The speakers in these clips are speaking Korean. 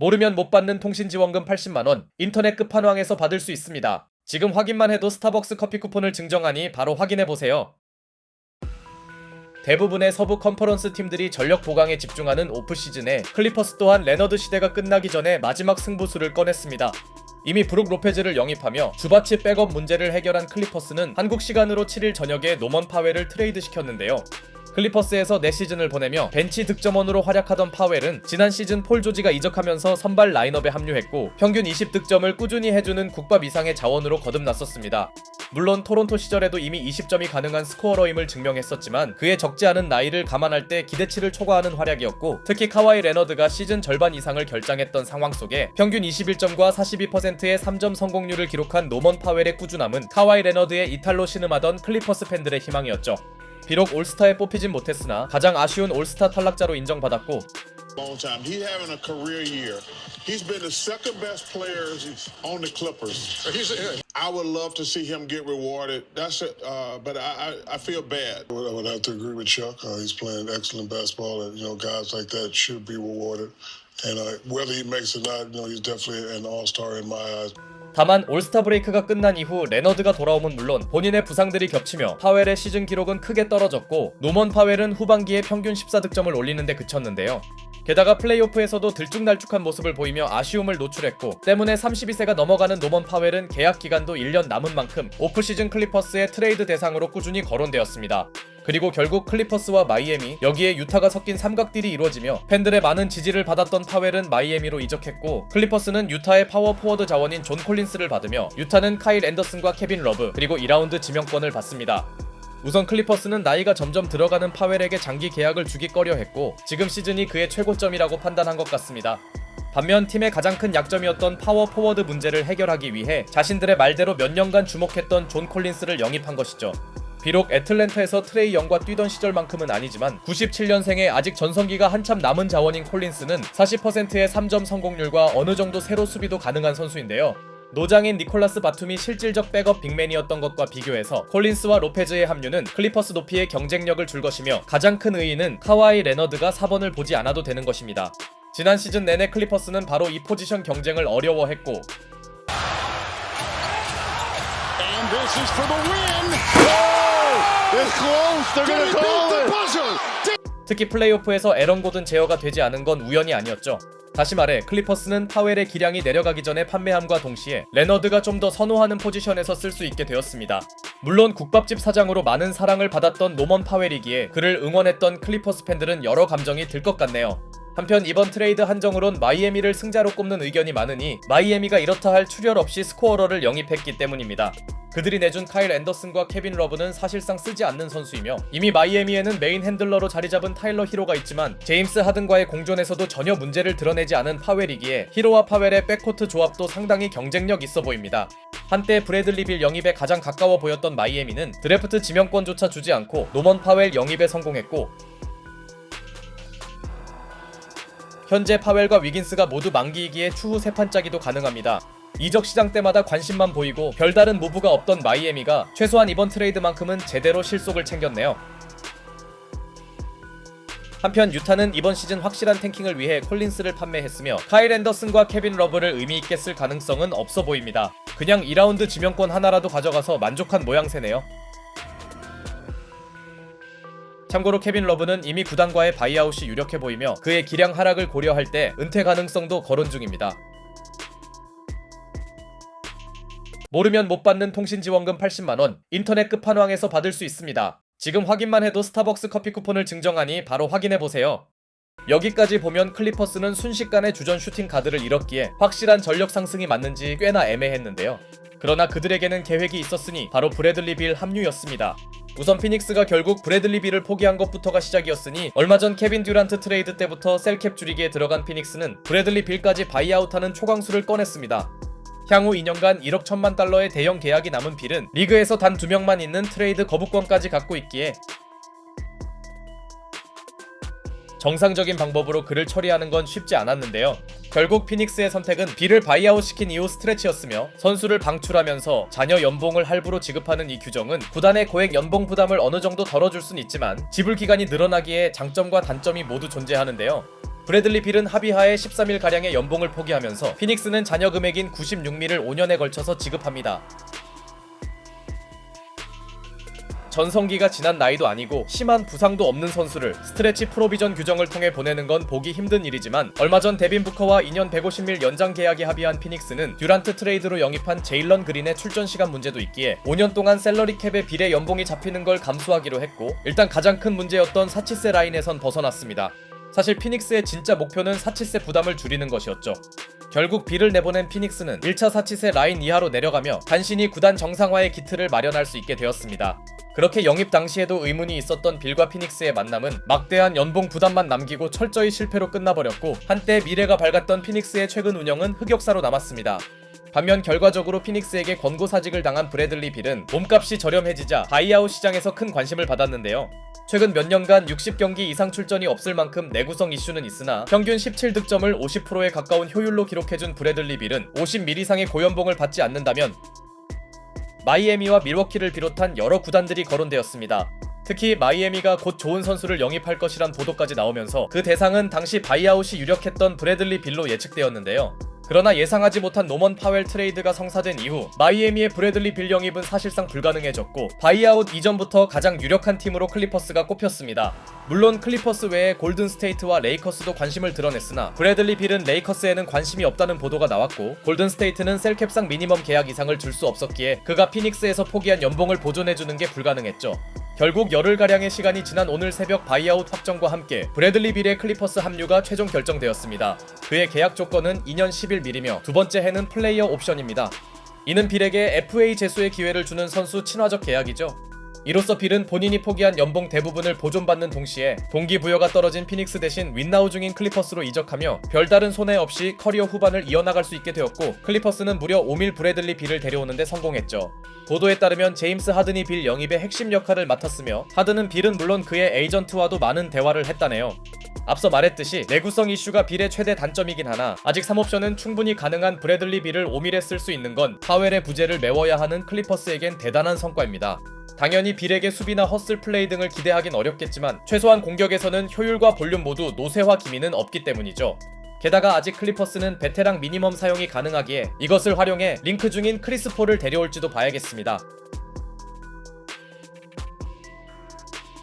모르면 못 받는 통신지원금 80만원, 인터넷 끝판왕에서 받을 수 있습니다. 지금 확인만 해도 스타벅스 커피 쿠폰을 증정하니 바로 확인해보세요. 대부분의 서부 컨퍼런스 팀들이 전력 보강에 집중하는 오프시즌에 클리퍼스 또한 레너드 시대가 끝나기 전에 마지막 승부수를 꺼냈습니다. 이미 브룩 로페즈를 영입하며 주바치 백업 문제를 해결한 클리퍼스는 한국 시간으로 7일 저녁에 노먼 파웰을 트레이드시켰는데요. 클리퍼스에서 4시즌을 보내며 벤치 득점원으로 활약하던 파웰은 지난 시즌 폴 조지가 이적하면서 선발 라인업에 합류했고 평균 20득점을 꾸준히 해주는 국밥 이상의 자원으로 거듭났었습니다. 물론 토론토 시절에도 이미 20점이 가능한 스코어러임을 증명했었지만 그의 적지 않은 나이를 감안할 때 기대치를 초과하는 활약이었고 특히 카와이 레너드가 시즌 절반 이상을 결장했던 상황 속에 평균 21점과 42%의 3점 성공률을 기록한 노먼 파웰의 꾸준함은 카와이 레너드의 이탈로 신음하던 클리퍼스 팬들의 희망이었죠. 비록 올스타에 뽑히진 못했으나 가장 아쉬운 올스타 탈락자로 인정받았고 Long time. He having a career year. He's been the second best player on the Clippers. I would love to see him get rewarded. That's it. But I feel bad. I would have to agree with Chuck. He's playing excellent basketball, and guys like that should be rewarded. And whether he makes it or not, he's definitely an all-star in my eyes. 다만 올스타 브레이크가 끝난 이후 레너드가 돌아오면 물론 본인의 부상들이 겹치며 파웰의 시즌 기록은 크게 떨어졌고 노먼 파웰은 후반기에 평균 14득점을 올리는 데 그쳤는데요. 게다가 플레이오프에서도 들쭉날쭉한 모습을 보이며 아쉬움을 노출했고 때문에 32세가 넘어가는 노먼 파웰은 계약 기간도 1년 남은 만큼 오프시즌 클리퍼스의 트레이드 대상으로 꾸준히 거론되었습니다. 그리고 결국 클리퍼스와 마이애미, 여기에 유타가 섞인 삼각딜이 이루어지며 팬들의 많은 지지를 받았던 파웰은 마이애미로 이적했고 클리퍼스는 유타의 파워 포워드 자원인 존 콜린스를 받으며 유타는 카일 앤더슨과 케빈 러브 그리고 2라운드 지명권을 받습니다. 우선 클리퍼스는 나이가 점점 들어가는 파웰에게 장기 계약을 주기 꺼려 했고 지금 시즌이 그의 최고점이라고 판단한 것 같습니다. 반면 팀의 가장 큰 약점이었던 파워 포워드 문제를 해결하기 위해 자신들의 말대로 몇 년간 주목했던 존 콜린스를 영입한 것이죠. 비록 애틀랜타에서 트레이 영과 뛰던 시절만큼은 아니지만 97년생의 아직 전성기가 한참 남은 자원인 콜린스는 40%의 3점 성공률과 어느 정도 세로 수비도 가능한 선수인데요. 노장인 니콜라스 바툼이 실질적 백업 빅맨이었던 것과 비교해서 콜린스와 로페즈의 합류는 클리퍼스 높이의 경쟁력을 줄 것이며 가장 큰 의의는 카와이 레너드가 4번을 보지 않아도 되는 것입니다. 지난 시즌 내내 클리퍼스는 바로 이 포지션 경쟁을 어려워했고 특히 플레이오프에서 에런 고든 제어가 되지 않은 건 우연이 아니었죠. 다시 말해 클리퍼스는 파웰의 기량이 내려가기 전에 판매함과 동시에 레너드가 좀 더 선호하는 포지션에서 쓸 수 있게 되었습니다. 물론 국밥집 사장으로 많은 사랑을 받았던 노먼 파웰이기에 그를 응원했던 클리퍼스 팬들은 여러 감정이 들 것 같네요. 한편 이번 트레이드 한정으론 마이애미를 승자로 꼽는 의견이 많으니 마이애미가 이렇다 할 출혈 없이 스코어러를 영입했기 때문입니다. 그들이 내준 카일 앤더슨과 케빈 러브는 사실상 쓰지 않는 선수이며 이미 마이애미에는 메인 핸들러로 자리잡은 타일러 히로가 있지만 제임스 하든과의 공존에서도 전혀 문제를 드러내지 않은 파웰이기에 히로와 파웰의 백코트 조합도 상당히 경쟁력 있어 보입니다. 한때 브래들리 빌 영입에 가장 가까워 보였던 마이애미는 드래프트 지명권조차 주지 않고 노먼 파웰 영입에 성공했고 현재 파웰과 위긴스가 모두 만기이기에 추후 세판짜기도 가능합니다. 이적 시장 때마다 관심만 보이고 별다른 무브가 없던 마이애미가 최소한 이번 트레이드만큼은 제대로 실속을 챙겼네요. 한편 유타는 이번 시즌 확실한 탱킹을 위해 콜린스를 판매했으며 카일 앤더슨과 케빈 러브를 의미있게 쓸 가능성은 없어 보입니다. 그냥 2라운드 지명권 하나라도 가져가서 만족한 모양새네요. 참고로 케빈 러브는 이미 구단과의 바이아웃이 유력해 보이며 그의 기량 하락을 고려할 때 은퇴 가능성도 거론 중입니다. 모르면 못 받는 통신지원금 80만원, 인터넷 끝판왕에서 받을 수 있습니다. 지금 확인만 해도 스타벅스 커피 쿠폰을 증정하니 바로 확인해보세요. 여기까지 보면 클리퍼스는 순식간에 주전 슈팅 가드를 잃었기에 확실한 전력 상승이 맞는지 꽤나 애매했는데요. 그러나 그들에게는 계획이 있었으니 바로 브래들리 빌 합류였습니다. 우선 피닉스가 결국 브래들리 빌을 포기한 것부터가 시작이었으니 얼마 전 케빈 듀란트 트레이드 때부터 셀캡 줄이기에 들어간 피닉스는 브래들리 빌까지 바이아웃하는 초강수를 꺼냈습니다. 향후 2년간 1억 1천만 달러의 대형 계약이 남은 빌은 리그에서 단 2명만 있는 트레이드 거부권까지 갖고 있기에 정상적인 방법으로 그를 처리하는 건 쉽지 않았는데요. 결국 피닉스의 선택은 빌을 바이아웃 시킨 이후 스트레치였으며 선수를 방출하면서 자녀 연봉을 할부로 지급하는 이 규정은 구단의 고액 연봉 부담을 어느 정도 덜어줄 순 있지만 지불 기간이 늘어나기에 장점과 단점이 모두 존재하는데요. 브래들리 빌은 합의하에 13일가량의 연봉을 포기하면서 피닉스는 잔여 금액인 96밀을 5년에 걸쳐서 지급합니다. 전성기가 지난 나이도 아니고 심한 부상도 없는 선수를 스트레치 프로비전 규정을 통해 보내는 건 보기 힘든 일이지만 얼마 전 데빈 부커와 2년 150밀 연장 계약에 합의한 피닉스는 듀란트 트레이드로 영입한 제일런 그린의 출전 시간 문제도 있기에 5년 동안 샐러리 캡에 비례 연봉이 잡히는 걸 감수하기로 했고 일단 가장 큰 문제였던 사치세 라인에선 벗어났습니다. 사실 피닉스의 진짜 목표는 사치세 부담을 줄이는 것이었죠. 결국 빌을 내보낸 피닉스는 1차 사치세 라인 이하로 내려가며 간신히 구단 정상화의 기틀을 마련할 수 있게 되었습니다. 그렇게 영입 당시에도 의문이 있었던 빌과 피닉스의 만남은 막대한 연봉 부담만 남기고 철저히 실패로 끝나버렸고 한때 미래가 밝았던 피닉스의 최근 운영은 흑역사로 남았습니다. 반면 결과적으로 피닉스에게 권고사직을 당한 브래들리 빌은 몸값이 저렴해지자 바이아웃 시장에서 큰 관심을 받았는데요. 최근 몇 년간 60경기 이상 출전이 없을 만큼 내구성 이슈는 있으나 평균 17득점을 50%에 가까운 효율로 기록해준 브래들리 빌은 50밀 이상의 고연봉을 받지 않는다면 마이애미와 밀워키를 비롯한 여러 구단들이 거론되었습니다. 특히 마이애미가 곧 좋은 선수를 영입할 것이란 보도까지 나오면서 그 대상은 당시 바이아웃이 유력했던 브래들리 빌로 예측되었는데요. 그러나 예상하지 못한 노먼 파웰 트레이드가 성사된 이후 마이애미의 브래들리 빌 영입은 사실상 불가능해졌고 바이아웃 이전부터 가장 유력한 팀으로 클리퍼스가 꼽혔습니다. 물론 클리퍼스 외에 골든 스테이트와 레이커스도 관심을 드러냈으나 브래들리 빌은 레이커스에는 관심이 없다는 보도가 나왔고 골든 스테이트는 셀캡상 미니멈 계약 이상을 줄 수 없었기에 그가 피닉스에서 포기한 연봉을 보존해주는 게 불가능했죠. 결국 열흘가량의 시간이 지난 오늘 새벽 바이아웃 확정과 함께 브래들리 빌의 클리퍼스 합류가 최종 결정되었습니다. 그의 계약 조건은 2년 11밀이며 두 번째 해는 플레이어 옵션입니다. 이는 빌에게 FA 제소의 기회를 주는 선수 친화적 계약이죠. 이로써 빌은 본인이 포기한 연봉 대부분을 보존받는 동시에 동기부여가 떨어진 피닉스 대신 윈나우 중인 클리퍼스로 이적하며 별다른 손해 없이 커리어 후반을 이어나갈 수 있게 되었고 클리퍼스는 무려 5밀 브래들리 빌을 데려오는 데 성공했죠. 보도에 따르면 제임스 하든이 빌 영입의 핵심 역할을 맡았으며 하든은 빌은 물론 그의 에이전트와도 많은 대화를 했다네요. 앞서 말했듯이 내구성 이슈가 빌의 최대 단점이긴 하나 아직 3옵션은 충분히 가능한 브래들리 빌을 5밀에 쓸 수 있는 건 파웰의 부재를 메워야 하는 클리퍼스에겐 대단한 성과입니다. 당연히 빌에게 수비나 헛슬 플레이 등을 기대하긴 어렵겠지만 최소한 공격에서는 효율과 볼륨 모두 노쇠화 기미는 없기 때문이죠. 게다가 아직 클리퍼스는 베테랑 미니멈 사용이 가능하기에 이것을 활용해 링크 중인 크리스 폴을 데려올지도 봐야겠습니다.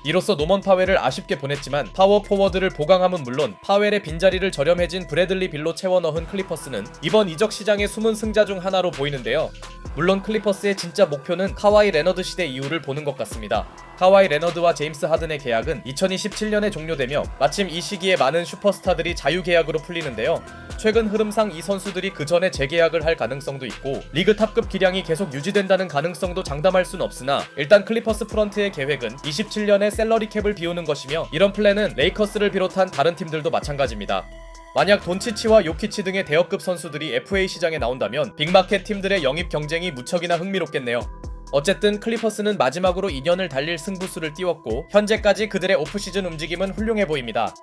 이로써 노먼 파웰을 아쉽게 보냈지만 파워 포워드를 보강함은 물론 파웰의 빈자리를 저렴해진 브래들리 빌로 채워 넣은 클리퍼스는 이번 이적 시장의 숨은 승자 중 하나로 보이는데요. 물론 클리퍼스의 진짜 목표는 카와이 레너드 시대 이후를 보는 것 같습니다. 카와이 레너드와 제임스 하든의 계약은 2027년에 종료되며 마침 이 시기에 많은 슈퍼스타들이 자유계약으로 풀리는데요. 최근 흐름상 이 선수들이 그 전에 재계약을 할 가능성도 있고 리그 탑급 기량이 계속 유지된다는 가능성도 장담할 순 없으나 일단 클리퍼스 프런트의 계획은 27년에 샐러리 캡을 비우는 것이며 이런 플랜은 레이커스를 비롯한 다른 팀들도 마찬가지입니다. 만약 돈치치와 요키치 등의 대역급 선수들이 FA 시장에 나온다면 빅마켓 팀들의 영입 경쟁이 무척이나 흥미롭겠네요. 어쨌든 클리퍼스는 마지막으로 2년을 달릴 승부수를 띄웠고 현재까지 그들의 오프시즌 움직임은 훌륭해 보입니다.